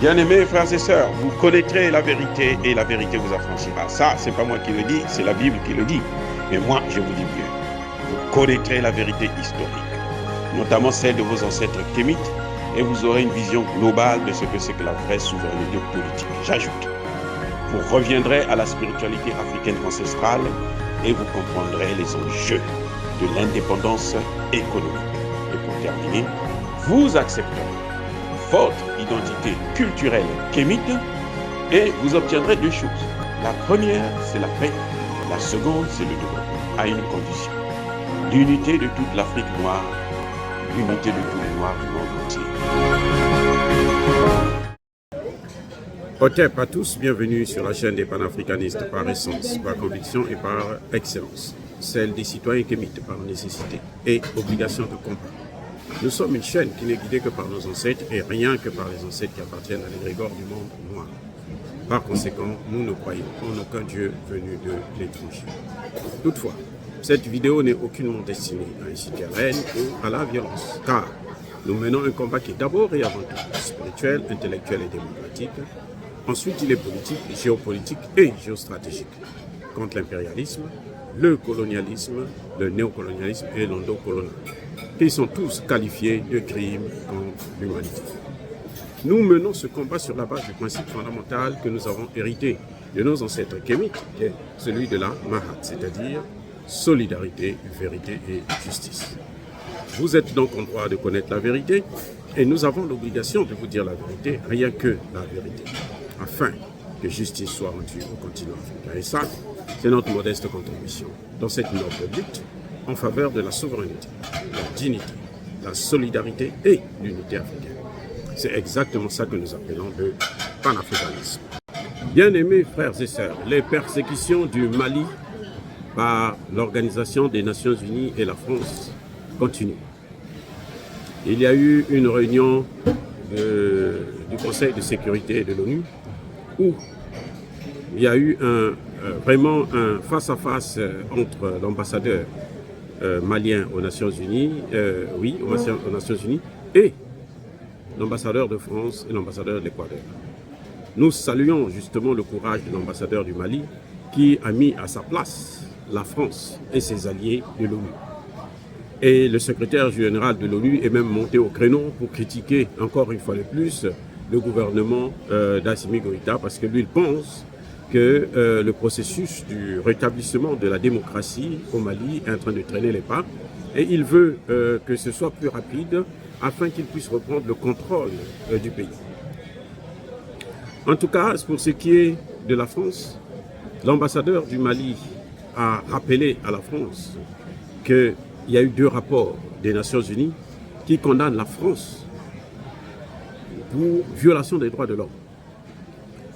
Bien-aimés frères et sœurs, vous connaîtrez la vérité et la vérité vous affranchira. Ça, c'est pas moi qui le dis, c'est la Bible qui le dit. Mais moi, je vous dis mieux. Vous connaîtrez la vérité historique, notamment celle de vos ancêtres kémites, et vous aurez une vision globale de ce que c'est que la vraie souveraineté politique. J'ajoute, vous reviendrez à la spiritualité africaine ancestrale et vous comprendrez les enjeux de l'indépendance économique. Et pour terminer, vous accepterez votre identité culturelle kémite et vous obtiendrez deux choses. La première, c'est la paix. La seconde, c'est le développement, à une condition. L'unité de toute l'Afrique noire, l'unité de tous les Noirs du monde entier. Ok, pas tous, bienvenue sur la chaîne des panafricanistes par essence, par conviction et par excellence. Celle des citoyens kémites par nécessité et obligation de combat. Nous sommes une chaîne qui n'est guidée que par nos ancêtres et rien que par les ancêtres qui appartiennent à l'égrégore du monde noir. Par conséquent, nous ne croyons en aucun Dieu venu de l'étranger. Toutefois, cette vidéo n'est aucunement destinée à inciter à la haine ou à la violence, car nous menons un combat qui est d'abord et avant tout spirituel, intellectuel et démocratique. Ensuite, il est politique, géopolitique et géostratégique, contre l'impérialisme, le colonialisme, le néocolonialisme et l'endocolonial, qui sont tous qualifiés de crimes contre l'humanité. Nous menons ce combat sur la base du principe fondamental que nous avons hérité de nos ancêtres kémites, qui est celui de la Mahat, c'est-à-dire solidarité, vérité et justice. Vous êtes donc en droit de connaître la vérité et nous avons l'obligation de vous dire la vérité, rien que la vérité, afin que justice soit rendue au continent africain. Et ça, c'est notre modeste contribution dans cette noble lutte en faveur de la souveraineté, la dignité, la solidarité et l'unité africaine. C'est exactement ça que nous appelons le panafricanisme. Bien-aimés frères et sœurs, les persécutions du Mali par l'Organisation des Nations Unies et la France continuent. Il y a eu une réunion du Conseil de sécurité de l'ONU où il y a eu vraiment un face-à-face entre l'ambassadeur malien aux Nations Unies, aux Nations Unies, et l'ambassadeur de France et l'ambassadeur de l'Équateur. Nous saluons justement le courage de l'ambassadeur du Mali qui a mis à sa place la France et ses alliés de l'ONU. Et le secrétaire général de l'ONU est même monté au créneau pour critiquer encore une fois de plus le gouvernement d'Assimi Goïta parce que lui il pense que le processus du rétablissement de la démocratie au Mali est en train de traîner les pas et il veut que ce soit plus rapide afin qu'il puisse reprendre le contrôle du pays. En tout cas, pour ce qui est de la France, l'ambassadeur du Mali a rappelé à la France qu'il y a eu 2 rapports des Nations Unies qui condamnent la France pour violation des droits de l'homme.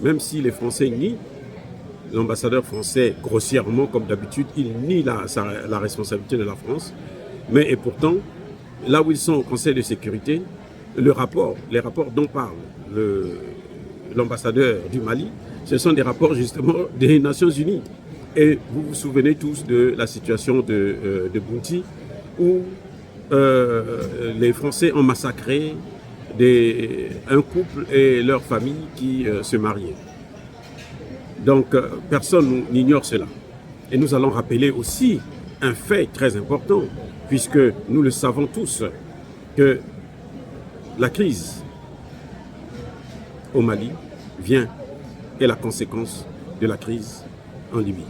Même si les Français nient, l'ambassadeur français, grossièrement, comme d'habitude, il nie la responsabilité de la France. Mais et pourtant, là où ils sont au Conseil de sécurité, les rapports dont parle l'ambassadeur du Mali, ce sont des rapports justement des Nations Unies. Et vous vous souvenez tous de la situation de Bounty, où les Français ont massacré un couple et leur famille qui se mariaient. Donc, personne n'ignore cela. Et nous allons rappeler aussi un fait très important, puisque nous le savons tous, que la crise au Mali est la conséquence de la crise en Libye,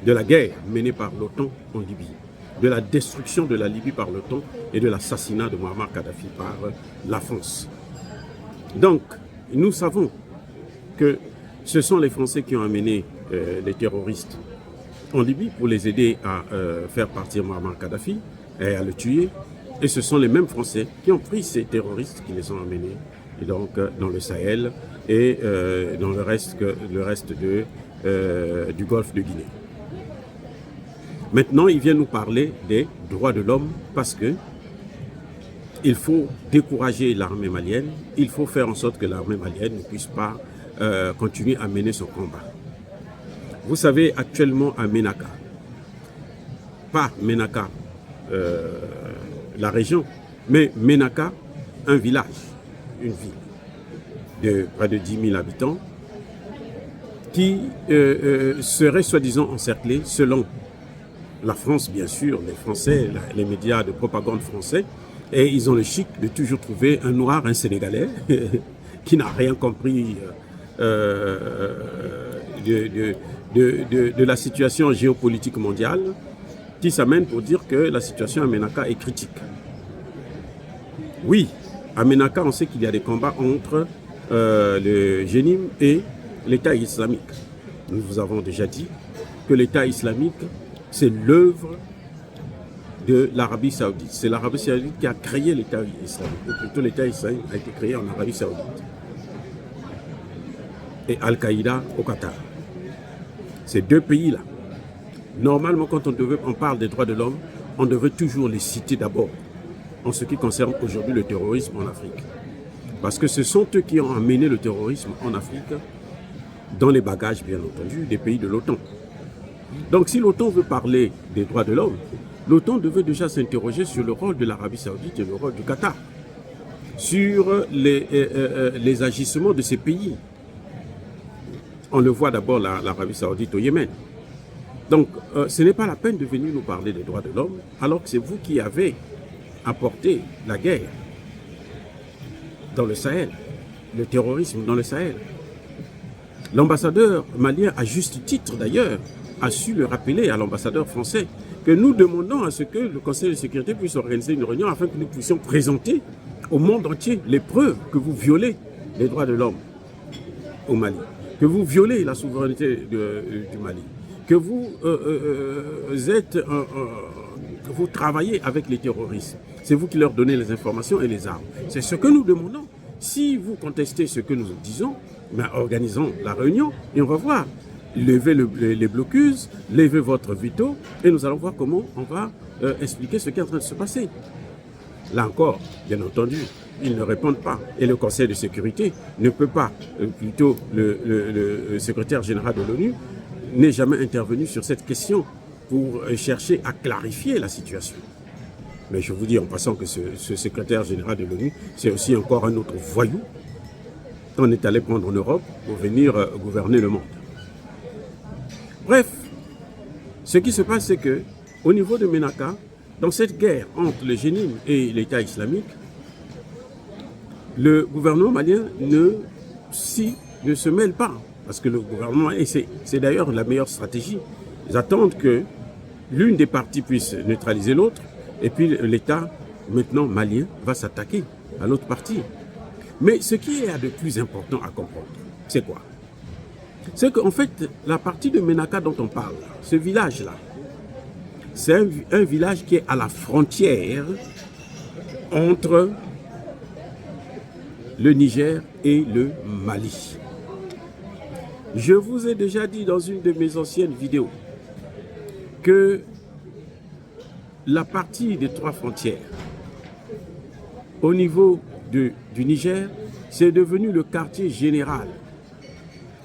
de la guerre menée par l'OTAN en Libye, de la destruction de la Libye par l'OTAN et de l'assassinat de Muammar Kadhafi par la France. Donc, nous savons que ce sont les Français qui ont amené les terroristes en Libye pour les aider à faire partir Muammar Kadhafi et à le tuer. Et ce sont les mêmes Français qui ont pris ces terroristes, qui les ont amenés et donc, dans le Sahel et dans le reste du Golfe de Guinée. Maintenant, il vient nous parler des droits de l'homme parce que il faut décourager l'armée malienne, il faut faire en sorte que l'armée malienne ne puisse pas continuer à mener son combat. Vous savez, actuellement à Ménaka, pas Ménaka, la région, mais Ménaka, un village, une ville. de près de 10 000 habitants, qui seraient soi-disant encerclés, selon la France, bien sûr, les Français, les médias de propagande français, et ils ont le chic de toujours trouver un noir, un Sénégalais, qui n'a rien compris de la situation géopolitique mondiale, qui s'amène pour dire que la situation à Ménaka est critique. Oui, à Ménaka, on sait qu'il y a des combats entre le Jénim et l'État islamique. Nous vous avons déjà dit que l'État islamique, c'est l'œuvre de l'Arabie Saoudite. C'est l'Arabie Saoudite qui a créé l'État islamique. Ou plutôt, l'État islamique a été créé en Arabie Saoudite. Et Al-Qaïda au Qatar. Ces deux pays-là, normalement, quand on parle des droits de l'homme, on devrait toujours les citer d'abord en ce qui concerne aujourd'hui le terrorisme en Afrique. Parce que ce sont eux qui ont amené le terrorisme en Afrique dans les bagages, bien entendu, des pays de l'OTAN. Donc, si l'OTAN veut parler des droits de l'homme, l'OTAN devait déjà s'interroger sur le rôle de l'Arabie Saoudite et le rôle du Qatar, sur les agissements de ces pays. On le voit d'abord, l'Arabie Saoudite au Yémen. Donc, ce n'est pas la peine de venir nous parler des droits de l'homme, alors que c'est vous qui avez apporté la guerre dans le Sahel, le terrorisme dans le Sahel. L'ambassadeur malien, à juste titre d'ailleurs, a su le rappeler à l'ambassadeur français que nous demandons à ce que le Conseil de sécurité puisse organiser une réunion afin que nous puissions présenter au monde entier les preuves que vous violez les droits de l'homme au Mali, que vous violez la souveraineté du Mali, que vous vous travaillez avec les terroristes. C'est vous qui leur donnez les informations et les armes. C'est ce que nous demandons. Si vous contestez ce que nous disons, ben organisons la réunion et on va voir. Levez les blocus, levez votre veto et nous allons voir comment on va expliquer ce qui est en train de se passer. Là encore, bien entendu, ils ne répondent pas. Et le Conseil de sécurité ne peut pas, plutôt le secrétaire général de l'ONU n'est jamais intervenu sur cette question pour chercher à clarifier la situation. Mais je vous dis en passant que ce secrétaire général de l'ONU, c'est aussi encore un autre voyou qu'on est allé prendre en Europe pour venir gouverner le monde. Bref, ce qui se passe, c'est que au niveau de Ménaka, dans cette guerre entre le Jénim et l'État islamique, le gouvernement malien ne se mêle pas. Parce que le gouvernement, et c'est d'ailleurs la meilleure stratégie, ils attendent que l'une des parties puisse neutraliser l'autre, et puis l'État, maintenant malien, va s'attaquer à l'autre partie. Mais ce qui est de plus important à comprendre, c'est quoi? C'est qu'en fait, la partie de Ménaka dont on parle, ce village-là, c'est un village qui est à la frontière entre le Niger et le Mali. Je vous ai déjà dit dans une de mes anciennes vidéos que la partie des trois frontières au niveau du Niger, c'est devenu le quartier général.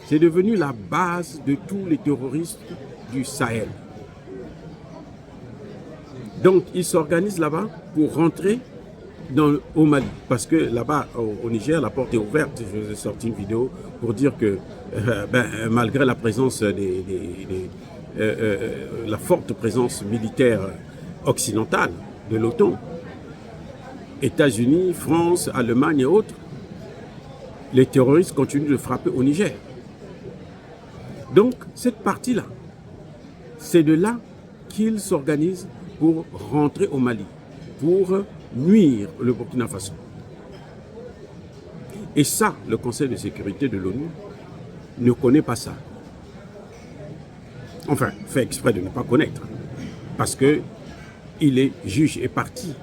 C'est devenu la base de tous les terroristes du Sahel. Donc, ils s'organisent là-bas pour rentrer au Mali. Parce que là-bas, au Niger, la porte est ouverte. Je vous ai sorti une vidéo pour dire que malgré la présence la forte présence militaire occidentale de l'OTAN, États-Unis, France, Allemagne et autres, les terroristes continuent de frapper au Niger. Donc, cette partie-là, c'est de là qu'ils s'organisent pour rentrer au Mali, pour nuire le Burkina Faso. Et ça, le Conseil de sécurité de l'ONU ne connaît pas ça. Enfin, fait exprès de ne pas connaître, parce qu'il est juge et parti.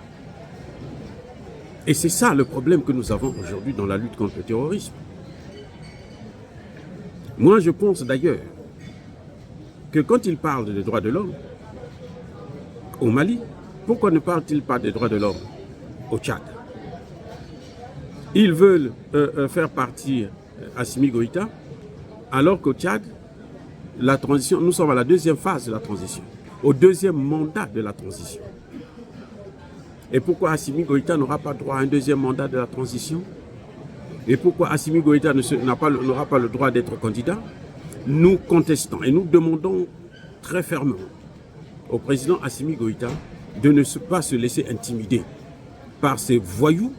Et c'est ça le problème que nous avons aujourd'hui dans la lutte contre le terrorisme. Moi, je pense d'ailleurs que quand il parle des droits de l'homme au Mali, pourquoi ne parle-t-il pas des droits de l'homme au Tchad? Ils veulent faire partir Assimi Goïta, alors qu'au Tchad, la transition, nous sommes à la deuxième phase de la transition, au deuxième mandat de la transition. Et pourquoi Assimi Goïta n'aura pas droit à un deuxième mandat de la transition? et pourquoi Assimi Goïta n'aura pas le droit d'être candidat, nous contestons et nous demandons très fermement au président Assimi Goïta de ne pas se laisser intimider par ces voyous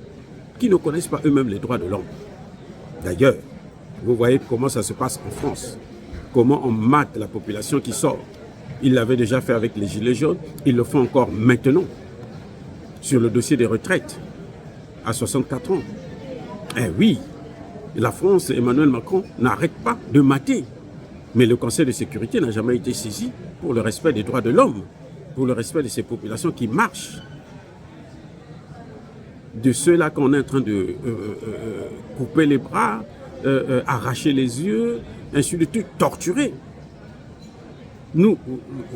qui ne connaissent pas eux-mêmes les droits de l'homme. D'ailleurs, vous voyez comment ça se passe en France, comment on mate la population qui sort. Ils l'avaient déjà fait avec les Gilets jaunes, ils le font encore maintenant sur le dossier des retraites à 64 ans. Eh oui, la France, Emmanuel Macron, n'arrête pas de mater. Mais le Conseil de sécurité n'a jamais été saisi pour le respect des droits de l'homme, pour le respect de ces populations qui marchent. De ceux-là qu'on est en train de couper les bras, arracher les yeux, ainsi de suite, torturer. Nous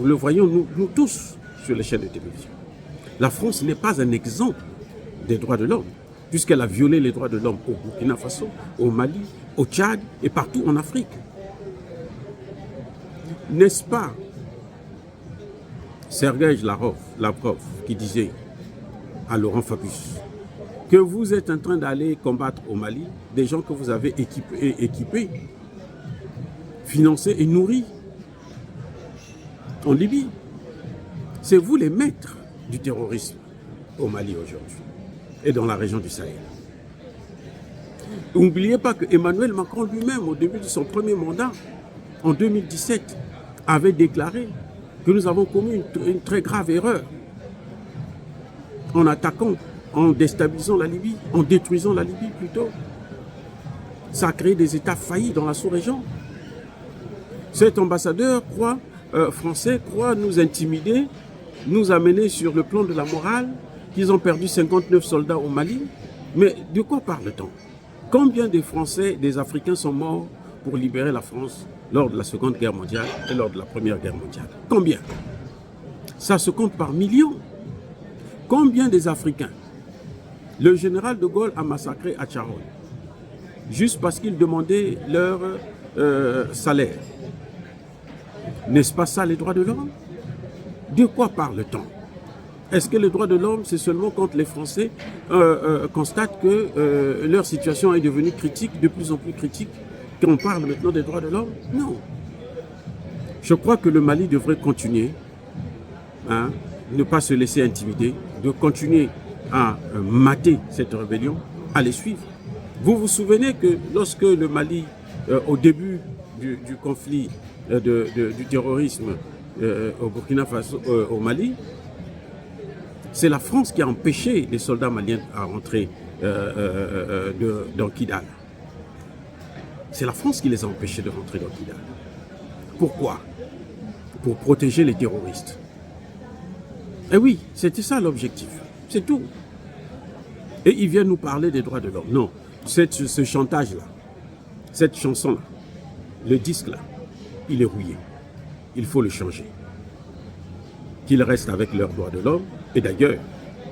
le voyons, nous tous, sur les chaînes de télévision. La France n'est pas un exemple des droits de l'homme, puisqu'elle a violé les droits de l'homme au Burkina Faso, au Mali, au Tchad et partout en Afrique. N'est-ce pas Sergueï Lavrov qui disait à Laurent Fabius que vous êtes en train d'aller combattre au Mali des gens que vous avez équipés, financés et nourris en Libye. C'est vous les maîtres du terrorisme au Mali aujourd'hui et dans la région du Sahel. N'oubliez pas que Emmanuel Macron lui-même, au début de son premier mandat, en 2017, avait déclaré que nous avons commis une très grave erreur en attaquant, en déstabilisant la Libye, en détruisant la Libye plutôt. Ça a créé des États faillis dans la sous-région. Cet ambassadeur français croit nous intimider, nous amener sur le plan de la morale, qu'ils ont perdu 59 soldats au Mali. Mais de quoi parle-t-on? Combien de Français, des Africains sont morts pour libérer la France lors de la Seconde Guerre mondiale et lors de la Première Guerre mondiale? Combien? Ça se compte par millions. Combien des Africains le général de Gaulle a massacré à Tcharoun juste parce qu'ils demandaient leur salaire? N'est-ce pas ça les droits de l'homme? De quoi parle-t-on? Est-ce que les droits de l'homme, c'est seulement quand les Français constatent que leur situation est devenue critique, de plus en plus critique, qu'on parle maintenant des droits de l'homme? Non. Je crois que le Mali devrait continuer, ne pas se laisser intimider, de continuer à mater cette rébellion, à les suivre. Vous vous souvenez que lorsque le Mali, au début du conflit du terrorisme au Burkina Faso, au Mali, c'est la France qui a empêché les soldats maliens à rentrer dans Kidal. C'est la France qui les a empêchés de rentrer dans Kidal. Pourquoi? Pour protéger les terroristes. Et oui, c'était ça l'objectif. C'est tout. Et ils viennent nous parler des droits de l'homme. Non, ce chantage-là, cette chanson-là, le disque-là, il est rouillé. Il faut le changer. Qu'ils restent avec leurs droits de l'homme. Et d'ailleurs,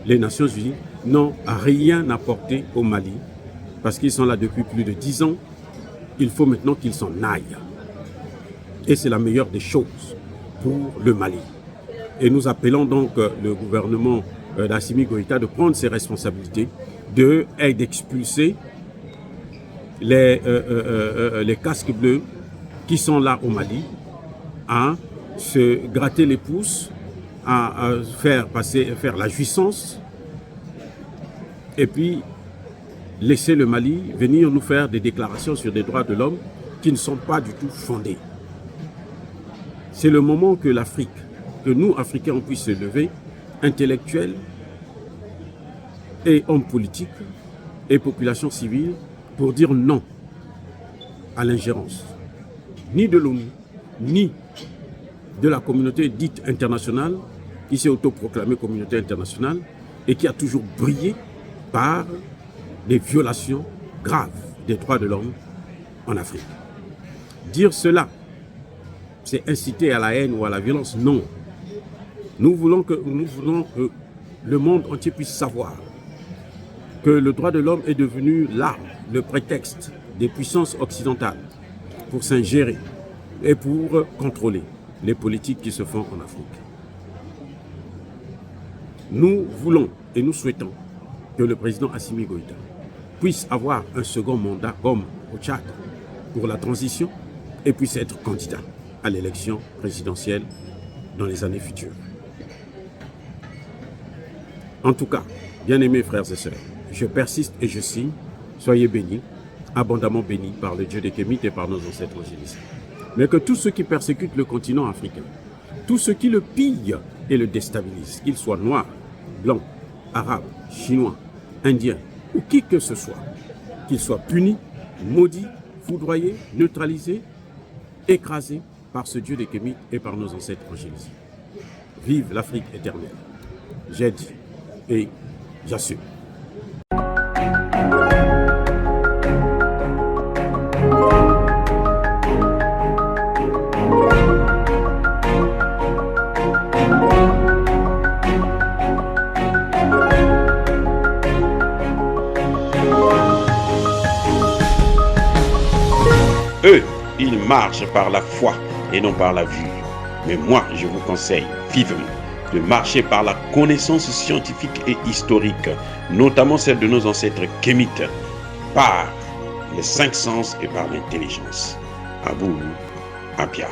les Nations Unies n'ont rien apporté au Mali parce qu'ils sont là depuis plus de 10 ans. Il faut maintenant qu'ils s'en aillent. Et c'est la meilleure des choses pour le Mali. Et nous appelons donc le gouvernement d'Assimi Goïta de prendre ses responsabilités et d'expulser les casques bleus qui sont là au Mali, à se gratter les pouces, à faire la jouissance, et puis laisser le Mali venir nous faire des déclarations sur des droits de l'homme qui ne sont pas du tout fondées. C'est le moment que l'Afrique, que nous, Africains, on puisse se lever, intellectuels et hommes politiques et population civile, pour dire non à l'ingérence, ni de l'ONU, ni de la communauté dite internationale, qui s'est autoproclamée communauté internationale et qui a toujours brillé par des violations graves des droits de l'homme en Afrique. Dire cela, c'est inciter à la haine ou à la violence? Non. Nous voulons que le monde entier puisse savoir que le droit de l'homme est devenu l'arme, le prétexte des puissances occidentales pour s'ingérer et pour contrôler les politiques qui se font en Afrique. Nous voulons et nous souhaitons que le président Assimi Goïta puisse avoir un second mandat comme au Tchad pour la transition et puisse être candidat à l'élection présidentielle dans les années futures. En tout cas, bien-aimés frères et sœurs, je persiste et je signe, soyez bénis, abondamment bénis par le Dieu des Kémites et par nos ancêtres angélistes. Mais que tous ceux qui persécutent le continent africain, tous ceux qui le pillent et le déstabilisent, qu'ils soient noirs, blancs, arabes, chinois, indiens ou qui que ce soit, qu'ils soient punis, maudits, foudroyés, neutralisés, écrasés par ce Dieu des Kémites et par nos ancêtres angélisés. Vive l'Afrique éternelle. J'ai dit et j'assume. Eux, ils marchent par la foi et non par la vue. Mais moi, je vous conseille vivement de marcher par la connaissance scientifique et historique, notamment celle de nos ancêtres kémites, par les 5 sens et par l'intelligence. Abou Abia.